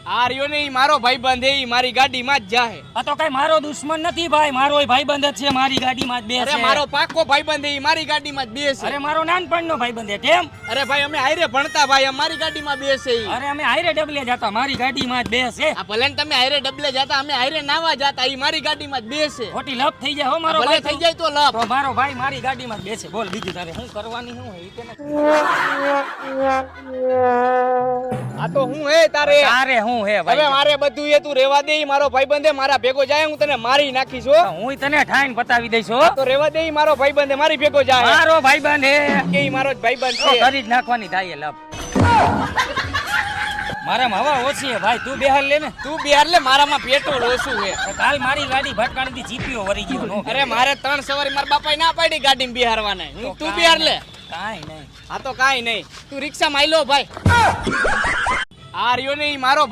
આ રહ્યો ને ઈ મારો ભાઈબંધ ઈ મારી ગાડીમાં જ જાહે. આ તો કઈ મારો દુશ્મન નથી ભાઈ, મારો ભાઈબંધ જ છે, મારી ગાડીમાં જ બેસે. અરે મારો પાકો ભાઈબંધ ઈ મારી ગાડીમાં જ બેસે. અરે મારો નાનપણનો ભાઈબંધ છે. કેમ? અરે ભાઈ અમે હાઈરે ભણતા ભાઈ, અમારી ગાડીમાં બેસે ઈ. અરે અમે હાઈરે ડબલે જતા, મારી ગાડીમાં જ બેસે. આ ભલે ને તમે હાઈરે ડબલે જતા, અમે હાઈરે નાવા જતા, ઈ મારી ગાડીમાં જ બેસે. ખોટી લપ થઈ જાય હો મારો ભલે ભાઈ. થઈ જાય તો લપ. તો મારો ભાઈ મારી ગાડીમાં જ બેસે. બોલ બીજું તારે શું કરવાની શું હે? આ તો હું હે તારે શું હે હવે ભાઈ? મારે બધું એ તું રેવા દે. ઈ મારો ભાઈબંધ હે, મારા ભેગો જાય હું તને મારી નાખીશ હો. હું તને ઠાઈને બતાવી દઈશ હો. તો રેવા દે. ઈ મારો ભાઈબંધ હે, મારી ભેગો જાય. મારો ભાઈબંધ હે કે ઈ મારો જ ભાઈબંધ તો છે. કરી જ નાખવાની થાય લપ. મારામાં હવા ઓછી હે ભાઈ, તું બેહાર લે ને. તું બિહાર લે, મારામાં પેટ્રોલ ઓછું હે. કાલ મારી ગાડી ભટકાણી જીપીઓ વરી ગયો નો. અરે મારે 3 સવારી મારા બાપાએ ના પાડી ગાડીમાં બિહારવાને. તું બિહાર લે. કાઈ નહીં. આ તો કાઈ નહીં, તું રિક્ષામાં આઈ લો ભાઈ. આ રહ્યો ને ઈ મારો